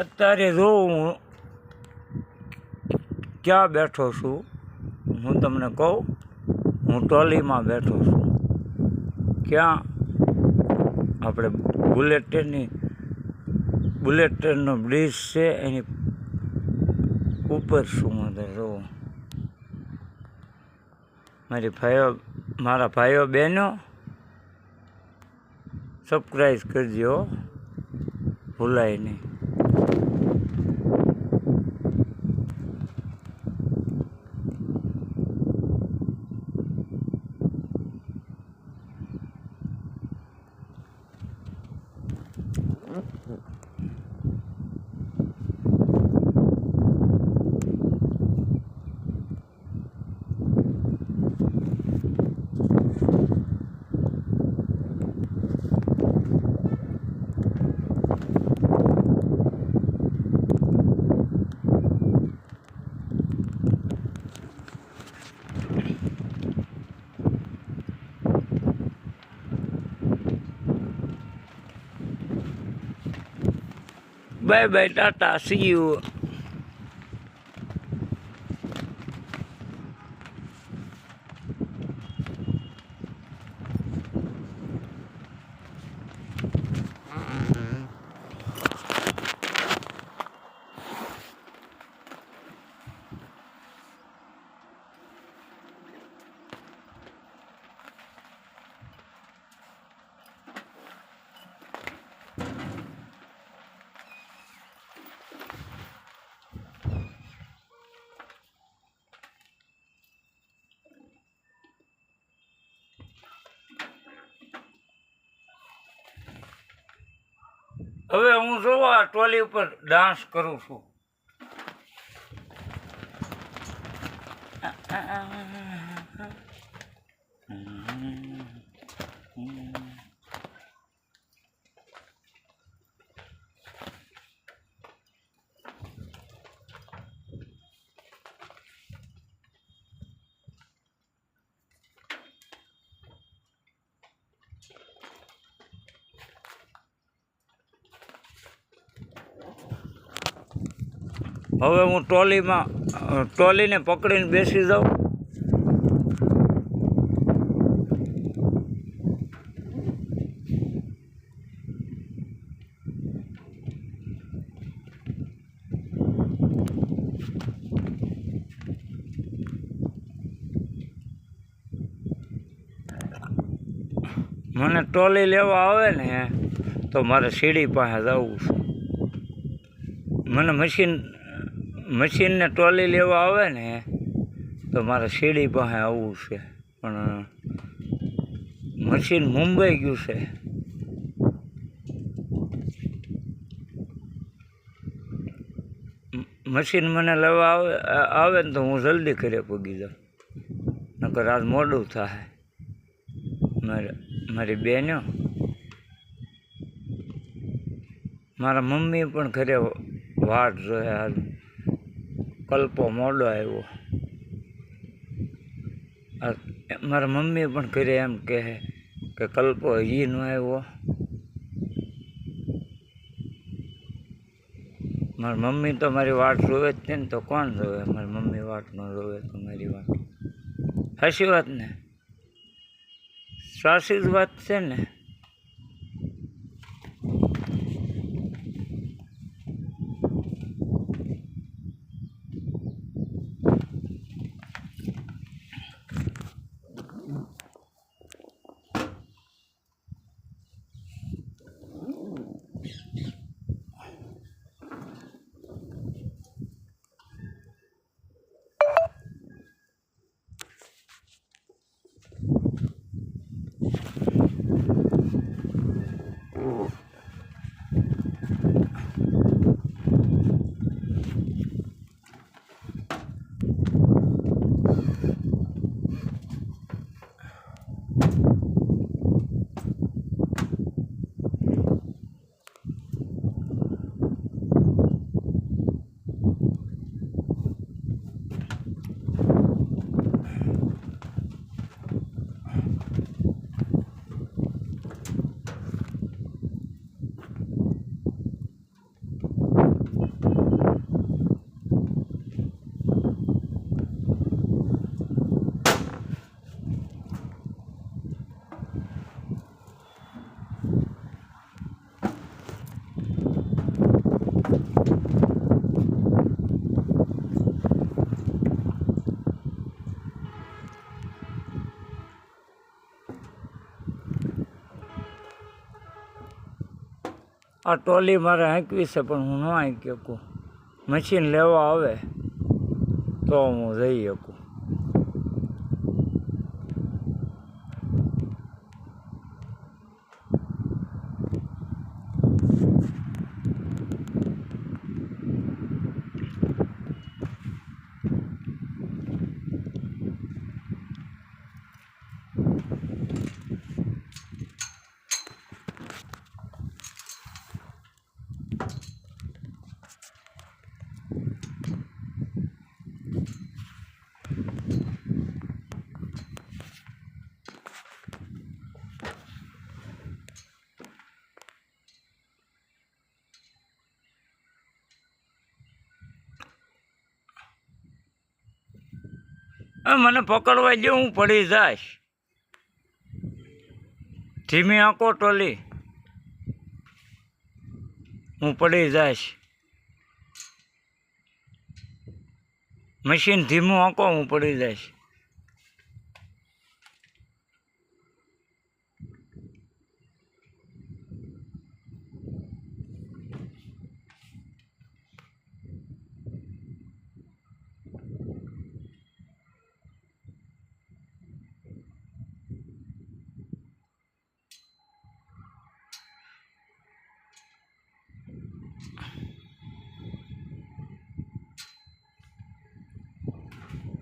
અત્યારે જો હું ક્યાં બેઠો છું, હું તમને કહું, હું ટ્રોલીમાં બેઠો છું. ક્યાં? આપણે બુલેટ ટ્રેનનો બ્રિજ છે એની ઉપર છું હું. તો જો મારા ભાઈઓ બહેનો સબસ્ક્રાઈબ કરજો, ભૂલાય નહીં. Bye bye, Tata, C you. હવે હું જોવા ટ્રોલી ઉપર ડાન્સ કરું છું. હવે હું ટ્રોલીને પકડીને બેસી જાઉં. મને ટ્રોલી લેવા આવે ને તો મારે સીડી પાસે જવું છે. મને મશીનને ટ્રોલી લેવા આવે ને તો મારે સીડી પાસે આવવું છે, પણ મશીન મુંબઈ ગયું છે. મશીન મને લેવા આવે ને તો હું જલ્દી ઘરે પગી જાઉં, નકર આજ મોડું થાય. મારી બહેનો, મારા મમ્મી પણ ઘરે વાટ જોઈએ. હાલ કલ્પો મોડો આવ્યો. મારા મમ્મી પણ ઘરે એમ કહે કે કલ્પો હજી ન આવ્યો. મારી મમ્મી તો મારી વાટ જોવે જ છે ને, તો કોણ જોવે? મારી મમ્મી વાટ ન જોવે તો મારી વાત સાચી વાત ને? સાચી જ વાત છે ને? આ ટ્રોલી મારે હાંકવી છે પણ હું ન હાંકી શકું. મશીન લેવા આવે તો હું જઈ શકું. મને પકડવા દે, હું પડી જઈશ. ધીમી આંકો ટોલી, હું પડી જઈશ. મશીન ધીમું આંકો, હું પડી જઈશ.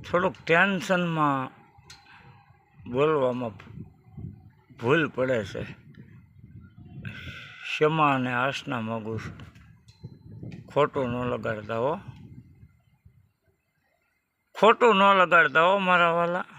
થોડુંક ટેન્શનમાં બોલવામાં ભૂલ પડે છે. ક્ષમા અને આસના માગું છું. ખોટું ન લગાડતા હો, ખોટું ન લગાડતા હો મારા વાલા.